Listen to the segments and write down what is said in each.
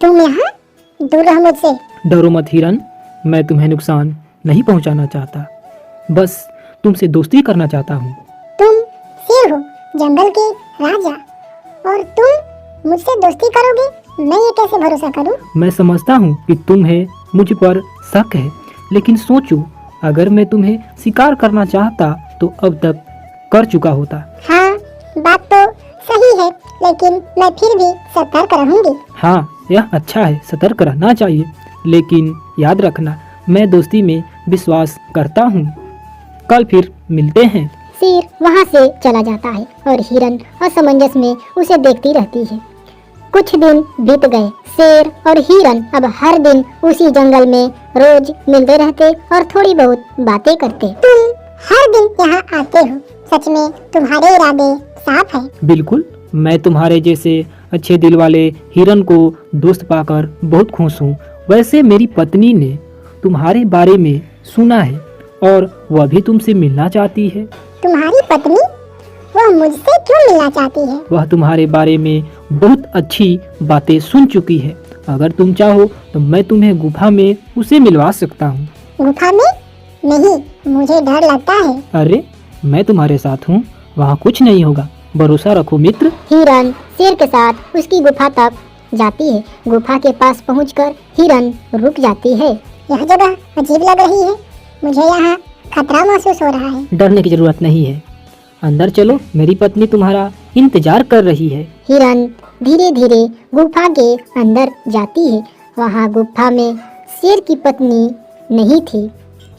तुम यहाँ? दूर रहो मुझसे। डरो मत हिरन, मैं तुम्हें नुकसान नहीं पहुंचाना चाहता, बस तुमसे दोस्ती करना चाहता हूँ। तुम शेर हो, जंगल के राजा, और तुम मुझसे दोस्ती करोगे? मैं ये कैसे भरोसा करूँ? मैं समझता हूँ कि तुम्हें मुझ पर शक है, लेकिन सोचो, अगर मैं तुम्हें शिकार करना चाहता तो अब तक कर चुका होता। हाँ, बात तो सही है, लेकिन मैं फिर भी सतर्क रहूंगी। हाँ, यह अच्छा है, सतर्क रहना चाहिए, लेकिन याद रखना, मैं दोस्ती में विश्वास करता हूँ। कल फिर मिलते हैं। शेर वहाँ से चला जाता है और हिरन असमंजस में उसे देखती रहती है। कुछ दिन बीत गए। शेर और हिरन अब हर दिन उसी जंगल में रोज मिलते रहते और थोड़ी बहुत बातें करते। तुम हर दिन यहाँ आते हो, सच में तुम्हारे इरादे साफ हैं। बिल्कुल, मैं तुम्हारे जैसे अच्छे दिल वाले हिरन को दोस्त पाकर बहुत खुश हूँ। वैसे मेरी पत्नी ने तुम्हारे बारे में सुना है और वह भी तुमसे मिलना चाहती है। तुम्हारी पत्नी? वह मुझसे क्यों मिलना चाहती है? वह तुम्हारे बारे में बहुत अच्छी बातें सुन चुकी है। अगर तुम चाहो तो मैं तुम्हें गुफा में उसे मिलवा सकता हूँ। गुफा में? नहीं, मुझे डर लगता है। अरे, मैं तुम्हारे साथ हूँ, वहाँ कुछ नहीं होगा, भरोसा रखो मित्र। हिरन शेर के साथ उसकी गुफा तक जाती है। गुफा के पास पहुंचकर हिरन रुक जाती है। यह जगह अजीब लग रही है, मुझे यहाँ खतरा महसूस हो रहा है। डरने की जरूरत नहीं है, अंदर चलो, मेरी पत्नी तुम्हारा इंतजार कर रही है। हिरन धीरे धीरे गुफा के अंदर जाती है। वहाँ गुफा में शेर की पत्नी नहीं थी,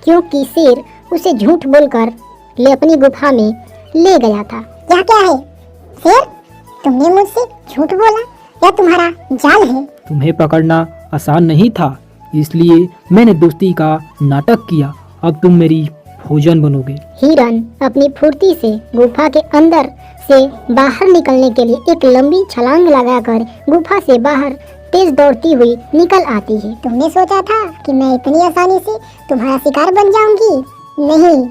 क्योंकि शेर उसे झूठ बोलकर अपनी गुफा में ले गया था। यह क्या है शेर? तुमने मुझसे झूठ बोला, यह तुम्हारा जाल है। तुम्हें पकड़ना आसान नहीं था, इसलिए मैंने दोस्ती का नाटक किया। अब तुम मेरी भोजन बनोगे। हिरन अपनी फुर्ती से गुफा के अंदर से बाहर निकलने के लिए एक लंबी छलांग लगाकर गुफा से बाहर तेज दौड़ती हुई निकल आती है। तुमने सोचा था कि मैं इतनी आसानी से तुम्हारा शिकार बन जाऊंगी? नहीं,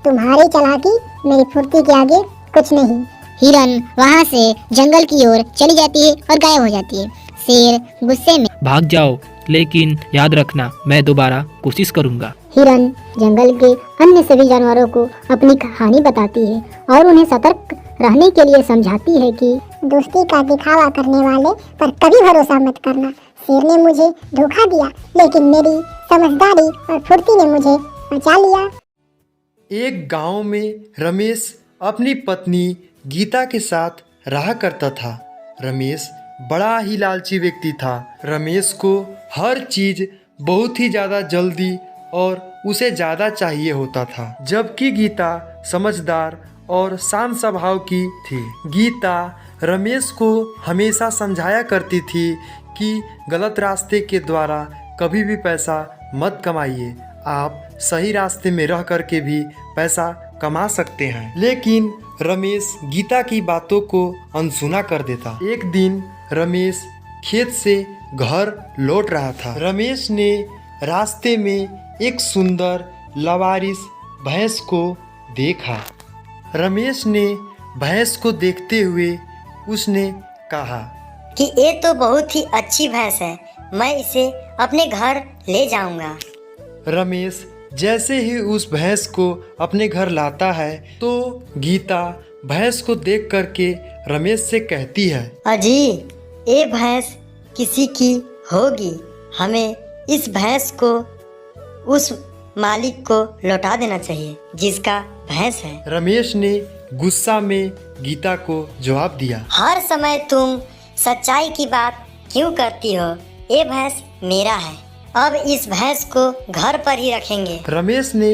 तुम्हारी चालाकी मेरी फुर्ती के आगे कुछ नहीं। हिरन वहाँ से जंगल की ओर चली जाती है और गायब हो जाती है। शेर गुस्से में भाग जाओ, लेकिन याद रखना, मैं दोबारा कोशिश करूंगा। हिरन जंगल के अन्य सभी जानवरों को अपनी कहानी बताती है और उन्हें सतर्क रहने के लिए समझाती है कि दोस्ती का दिखावा करने वाले पर कभी भरोसा मत करना। शेर ने मुझे धोखा दिया, लेकिन मेरी समझदारी और फुर्ती ने मुझे बचा लिया। एक गांव में रमेश अपनी पत्नी गीता के साथ रहा करता था। रमेश बड़ा ही लालची व्यक्ति था। रमेश को हर चीज बहुत ही ज़्यादा जल्दी और उसे ज़्यादा चाहिए होता था, जबकि गीता समझदार और शांत स्वभाव की थी। गीता रमेश को हमेशा समझाया करती थी कि गलत रास्ते के द्वारा कभी भी पैसा मत कमाइए, आप सही रास्ते में रह करके भी पैसा कमा सकते हैं। लेकिन रमेश गीता की बातों को अनसुना कर देता। एक दिन रमेश खेत से घर लौट रहा था। रमेश ने रास्ते में एक सुंदर लवारिस भैंस को देखा। रमेश ने भैंस को देखते हुए उसने कहा कि ये तो बहुत ही अच्छी भैंस है, मैं इसे अपने घर ले जाऊंगा। रमेश जैसे ही उस भैंस को अपने घर लाता है तो गीता भैंस को देख करके रमेश से कहती है, अजी, ये भैंस किसी की होगी, हमें इस भैंस को उस मालिक को लौटा देना चाहिए जिसका भैंस है। रमेश ने गुस्सा में गीता को जवाब दिया, हर समय तुम सच्चाई की बात क्यों करती हो? ये भैंस मेरा है, अब इस भैंस को घर पर ही रखेंगे। रमेश ने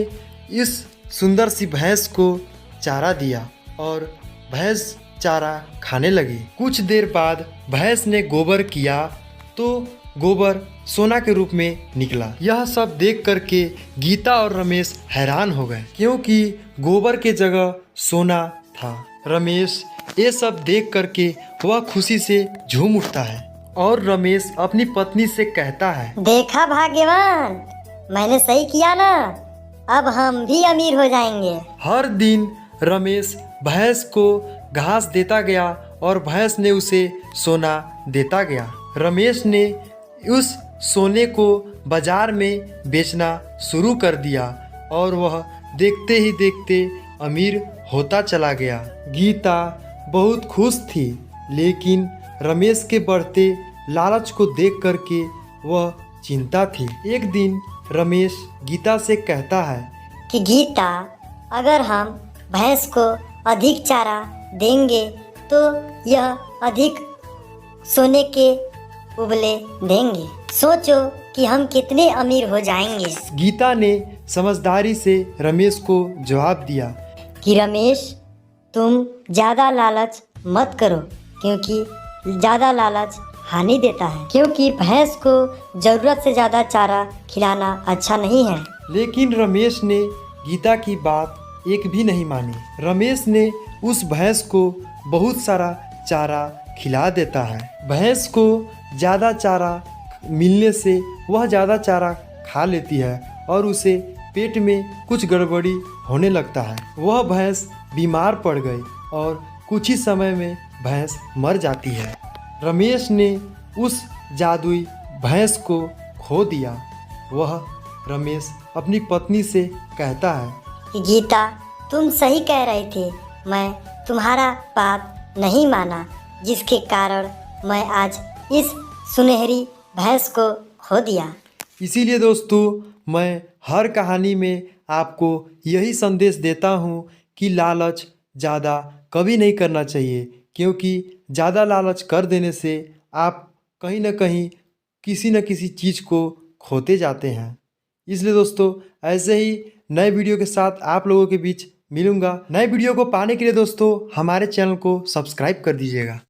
इस सुंदर सी भैंस को चारा दिया और भैंस चारा खाने लगी। कुछ देर बाद भैंस ने गोबर किया तो गोबर सोना के रूप में निकला। यह सब देख करके गीता और रमेश हैरान हो गए, क्योंकि गोबर के जगह सोना था। रमेश ये सब देख करके वह खुशी से झूम उठता है और रमेश अपनी पत्नी से कहता है, देखा भाग्यवान, मैंने सही किया ना, अब हम भी अमीर हो जाएंगे। हर दिन रमेश भैंस को घास देता गया और भैंस ने उसे सोना देता गया। रमेश ने उस सोने को बाजार में बेचना शुरू कर दिया और वह देखते ही देखते अमीर होता चला गया। गीता बहुत खुश थी, लेकिन रमेश के बढ़ते लालच को देख करके वह चिंता थी। एक दिन रमेश गीता से कहता है कि गीता, अगर हम भैंस को अधिक चारा देंगे तो यह अधिक सोने के उबले देंगे। सोचो कि हम कितने अमीर हो जाएंगे। गीता ने समझदारी से रमेश को जवाब दिया कि रमेश, तुम ज़्यादा लालच मत करो, क्योंकि ज़्यादा लालच हानि देता है, क्योंकि भैंस को ज़रूरत से ज़्यादा चारा खिलाना अच्छा नहीं है। लेकिन रमेश ने गीता की बात एक भी नहीं मानी। रमेश ने उस भैंस को बहुत सारा चारा खिला देता है। भैंस को ज़्यादा चारा मिलने से वह ज़्यादा चारा खा लेती है और उसे पेट में कुछ गड़बड़ी होने लगता है। वह भैंस बीमार पड़ गई और कुछ ही समय में भैंस मर जाती है। रमेश ने उस जादुई भैंस को खो दिया। वह रमेश अपनी पत्नी से कहता है कि गीता, तुम सही कह रहे थे, मैं तुम्हारा बात नहीं माना, जिसके कारण मैं आज इस सुनहरी भैंस को खो दिया। इसीलिए दोस्तों, मैं हर कहानी में आपको यही संदेश देता हूँ कि लालच ज़्यादा कभी नहीं करना चाहिए, क्योंकि ज़्यादा लालच कर देने से आप कहीं ना कहीं किसी न किसी चीज़ को खोते जाते हैं। इसलिए दोस्तों, ऐसे ही नए वीडियो के साथ आप लोगों के बीच मिलूंगा। नए वीडियो को पाने के लिए दोस्तों हमारे चैनल को सब्सक्राइब कर दीजिएगा।